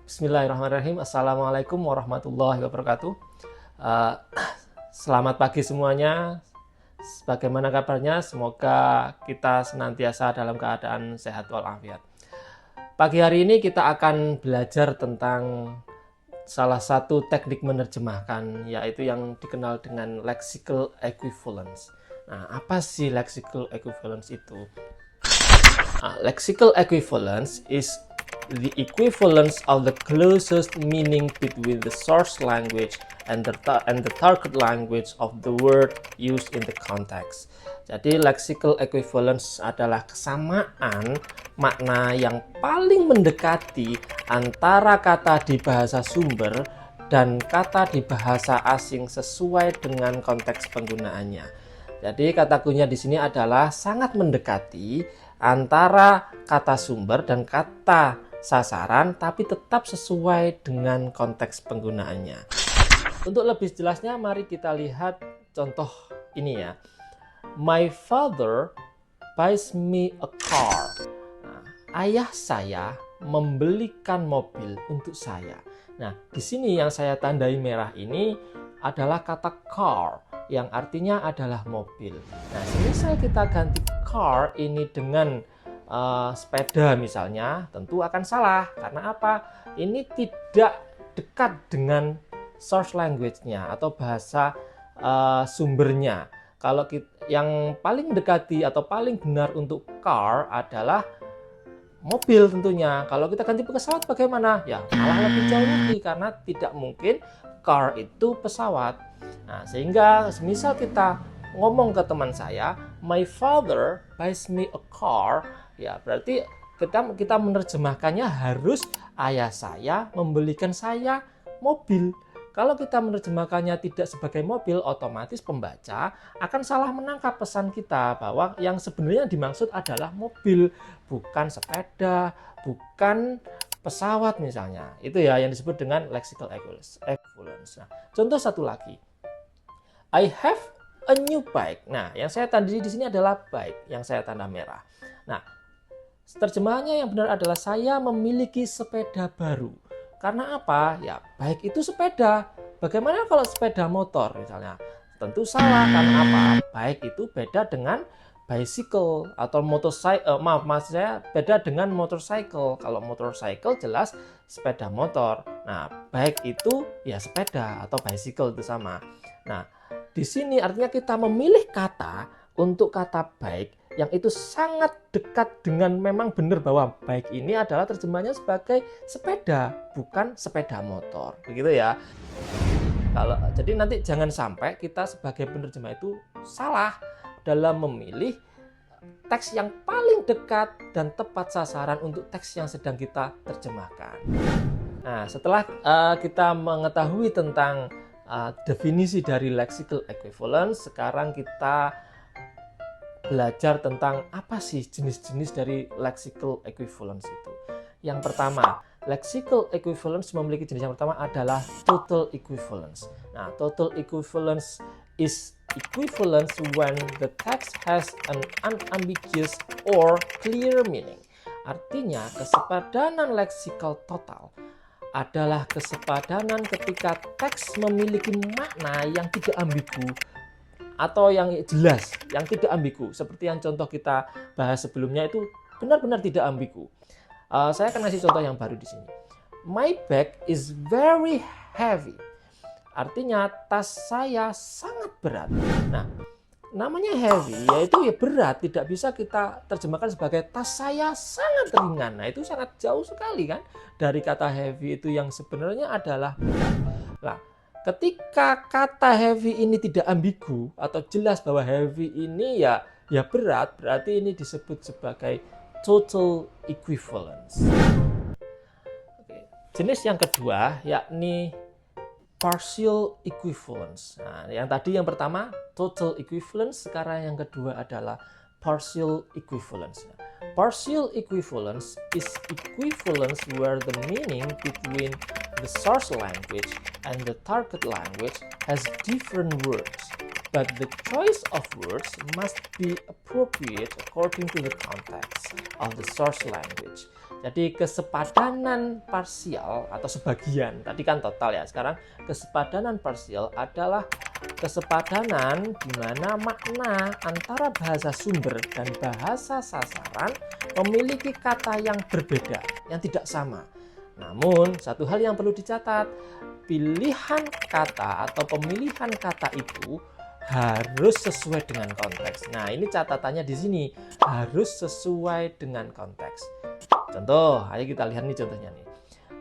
Bismillahirrahmanirrahim. Assalamualaikum warahmatullahi wabarakatuh. Selamat pagi semuanya. Bagaimana kabarnya? Semoga kita senantiasa dalam keadaan sehat walafiat. Pagi hari ini kita akan belajar tentang salah satu teknik menerjemahkan, yaitu yang dikenal dengan lexical equivalence. Nah, apa sih lexical equivalence itu? Lexical equivalence is the equivalence of the closest meaning between the source language and the target language of the word used in the context. Jadi lexical equivalence adalah kesamaan makna yang paling mendekati antara kata di bahasa sumber dan kata di bahasa asing sesuai dengan konteks penggunaannya. Jadi kata kuncinya di sini adalah sangat mendekati antara kata sumber dan kata sasaran, tapi tetap sesuai dengan konteks penggunaannya. Untuk lebih jelasnya, mari kita lihat contoh ini ya. My father buys me a car. Nah, ayah saya membelikan mobil untuk saya. Nah, di sini yang saya tandai merah ini adalah kata car, yang artinya adalah mobil. Nah, semisal kita ganti car ini dengan sepeda misalnya, tentu akan salah. Karena apa? Ini tidak dekat dengan source language-nya atau bahasa sumbernya. Kalau yang paling mendekati atau paling benar untuk car adalah mobil tentunya. Kalau kita ganti pesawat bagaimana? Ya malah lebih jauh lagi, karena tidak mungkin car itu pesawat. Nah, sehingga semisal kita ngomong ke teman saya, my father buys me a car, ya berarti kita menerjemahkannya harus ayah saya membelikan saya mobil. Kalau kita menerjemahkannya tidak sebagai mobil, otomatis pembaca akan salah menangkap pesan kita bahwa yang sebenarnya dimaksud adalah mobil, bukan sepeda, bukan pesawat misalnya. Itu ya yang disebut dengan lexical equivalence. Nah, contoh satu lagi. I have a new bike. Nah, yang saya tandai di sini adalah bike, yang saya tanda merah. Nah, terjemahannya yang benar adalah saya memiliki sepeda baru. Karena apa? Ya, bike itu sepeda. Bagaimana kalau sepeda motor misalnya? Tentu salah, karena apa? Bike itu beda dengan bicycle atau motorcycle. Maaf saya beda dengan motorcycle. Kalau motorcycle jelas sepeda motor. Nah, bike itu ya sepeda atau bicycle itu sama. Nah, di sini artinya kita memilih kata untuk kata bike yang itu sangat dekat dengan memang benar bahwa bike ini adalah terjemahnya sebagai sepeda, bukan sepeda motor. Begitu ya. Jadi nanti jangan sampai kita sebagai penerjemah itu salah dalam memilih teks yang paling dekat dan tepat sasaran untuk teks yang sedang kita terjemahkan. Nah, setelah kita mengetahui tentang definisi dari lexical equivalence, sekarang kita belajar tentang apa sih jenis-jenis dari lexical equivalence itu. Yang pertama, lexical equivalence memiliki jenis yang pertama adalah total equivalence. Nah, total equivalence is equivalence when the text has an unambiguous or clear meaning. Artinya, kesepadanan leksikal total adalah kesepadanan ketika teks memiliki makna yang tidak ambigu atau yang jelas, yang tidak ambigu. Seperti yang contoh kita bahas sebelumnya itu benar-benar tidak ambigu. Saya akan kasih contoh yang baru di sini. My bag is very heavy. Artinya tas saya sangat berat. Nah, namanya heavy yaitu ya berat, tidak bisa kita terjemahkan sebagai tas saya sangat ringan. Nah, itu sangat jauh sekali kan dari kata heavy itu yang sebenarnya adalah berat. Nah, ketika kata heavy ini tidak ambigu atau jelas bahwa heavy ini ya berat, berarti ini disebut sebagai total equivalence. Oke. Jenis yang kedua yakni partial equivalence. Nah, yang pertama total equivalence, sekarang yang kedua adalah partial equivalence. Partial equivalence is equivalence where the meaning between the source language and the target language has different words, but the choice of words must be appropriate according to the context of the source language. Jadi kesepadanan parsial atau sebagian, tadi kan total ya, sekarang kesepadanan parsial adalah kesepadanan di mana makna antara bahasa sumber dan bahasa sasaran memiliki kata yang berbeda, yang tidak sama. Namun, satu hal yang perlu dicatat, pilihan kata atau pemilihan kata itu harus sesuai dengan konteks. Nah, ini catatannya di sini, harus sesuai dengan konteks. Contoh, ayo kita lihat nih contohnya nih.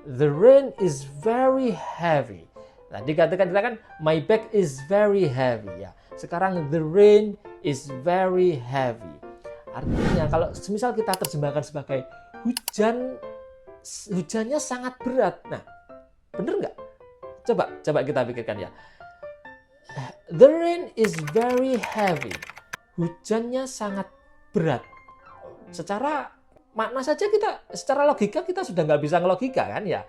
The rain is very heavy. Tadi katakan kita kan my bag is very heavy ya. Sekarang the rain is very heavy. Artinya kalau semisal kita terjemahkan sebagai hujannya sangat berat. Nah, bener nggak? Coba kita pikirkan ya. The rain is very heavy. Hujannya sangat berat. Secara makna saja secara logika kita sudah nggak bisa ngelogika kan ya.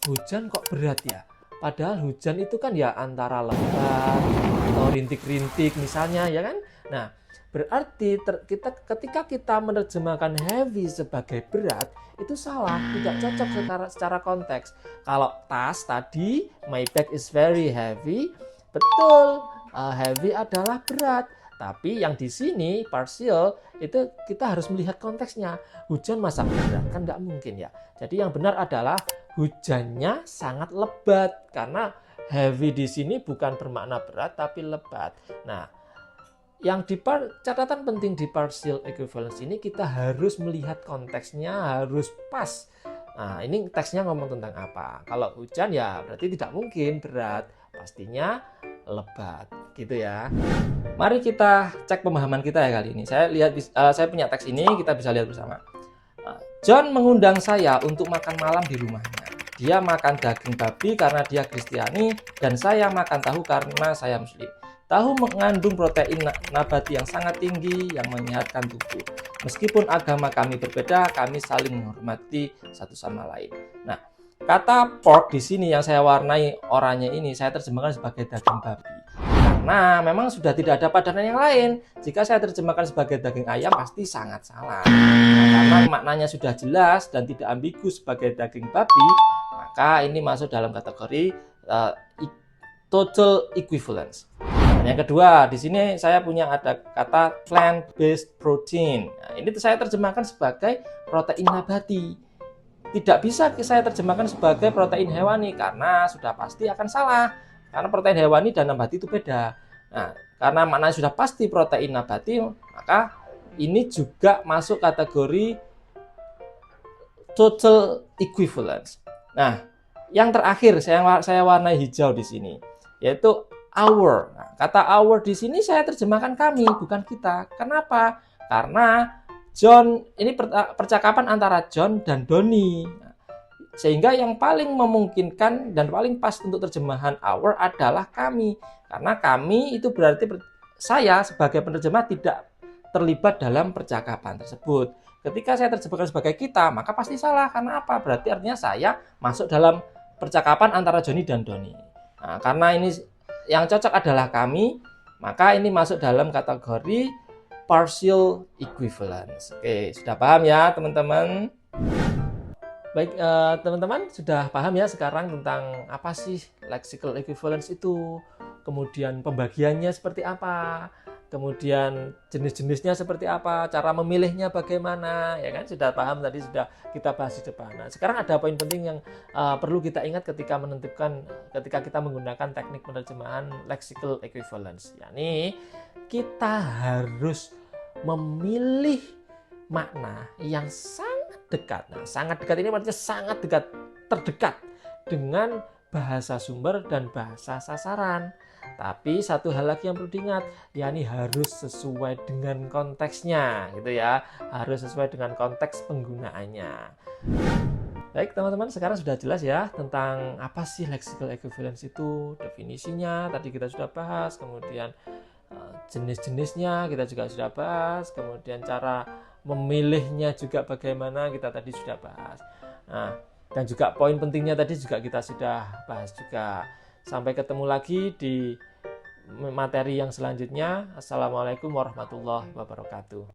Hujan kok berat ya? Padahal hujan itu kan ya antara lebat atau rintik-rintik misalnya ya kan. Nah, berarti ketika kita menerjemahkan heavy sebagai berat itu salah, tidak cocok secara konteks. Kalau tas tadi my bag is very heavy, betul, heavy adalah berat. Tapi yang di sini partial itu kita harus melihat konteksnya. Hujan masa berat kan nggak mungkin ya. Jadi yang benar adalah hujannya sangat lebat karena heavy di sini bukan bermakna berat tapi lebat. Nah, yang catatan penting di partial equivalence ini kita harus melihat konteksnya harus pas. Nah, ini teksnya ngomong tentang apa? Kalau hujan ya berarti tidak mungkin berat, pastinya lebat, gitu ya. Mari kita cek pemahaman kita ya kali ini. Saya punya teks ini, kita bisa lihat bersama. John mengundang saya untuk makan malam di rumahnya. Dia makan daging babi karena dia Kristiani dan saya makan tahu karena saya Muslim. Tahu mengandung protein nabati yang sangat tinggi yang menyehatkan tubuh. Meskipun agama kami berbeda, kami saling menghormati satu sama lain. Nah, kata pork di sini yang saya warnai oranye ini saya terjemahkan sebagai daging babi. Karena memang sudah tidak ada padanan yang lain. Jika saya terjemahkan sebagai daging ayam pasti sangat salah. Nah, karena maknanya sudah jelas dan tidak ambigu sebagai daging babi, maka ini masuk dalam kategori total equivalence. Dan yang kedua, di sini saya punya ada kata plant-based protein. Nah, ini saya terjemahkan sebagai protein nabati. Tidak bisa saya terjemahkan sebagai protein hewani karena sudah pasti akan salah. Karena protein hewani dan nabati itu beda. Nah, karena maknanya sudah pasti protein nabati, maka ini juga masuk kategori total equivalence. Nah, yang terakhir saya warnai hijau di sini, yaitu our. Nah, kata our di sini saya terjemahkan kami, bukan kita. Kenapa? Karena John ini percakapan antara John dan Donnie. Sehingga yang paling memungkinkan dan paling pas untuk terjemahan our adalah kami. Karena kami itu berarti saya sebagai penerjemah tidak terlibat dalam percakapan tersebut. Ketika saya terjemahkan sebagai kita, maka pasti salah. Karena apa? Berarti artinya saya masuk dalam percakapan antara Johnny dan Donnie. Nah, karena ini yang cocok adalah kami, maka ini masuk dalam kategori partial equivalence. Oke, sudah paham ya teman-teman? Baik, teman-teman sudah paham ya sekarang tentang apa sih lexical equivalence itu, kemudian pembagiannya seperti apa, kemudian jenis-jenisnya seperti apa, cara memilihnya bagaimana, ya kan? Sudah paham tadi, sudah kita bahas di depan. Nah, sekarang ada poin penting yang perlu kita ingat ketika kita menggunakan teknik penerjemahan lexical equivalence, yakni kita harus memilih makna yang sangat dekat. Nah, sangat dekat ini artinya sangat dekat, terdekat dengan bahasa sumber dan bahasa sasaran. Tapi satu hal lagi yang perlu diingat, yakni harus sesuai dengan konteksnya, gitu ya. Harus sesuai dengan konteks penggunaannya. Baik teman-teman, sekarang sudah jelas ya tentang apa sih lexical equivalence itu, definisinya tadi kita sudah bahas, kemudian jenis-jenisnya kita juga sudah bahas, kemudian cara memilihnya juga bagaimana kita tadi sudah bahas. Nah, dan juga poin pentingnya tadi juga kita sudah bahas juga. Sampai ketemu lagi di materi yang selanjutnya. Assalamualaikum warahmatullahi wabarakatuh.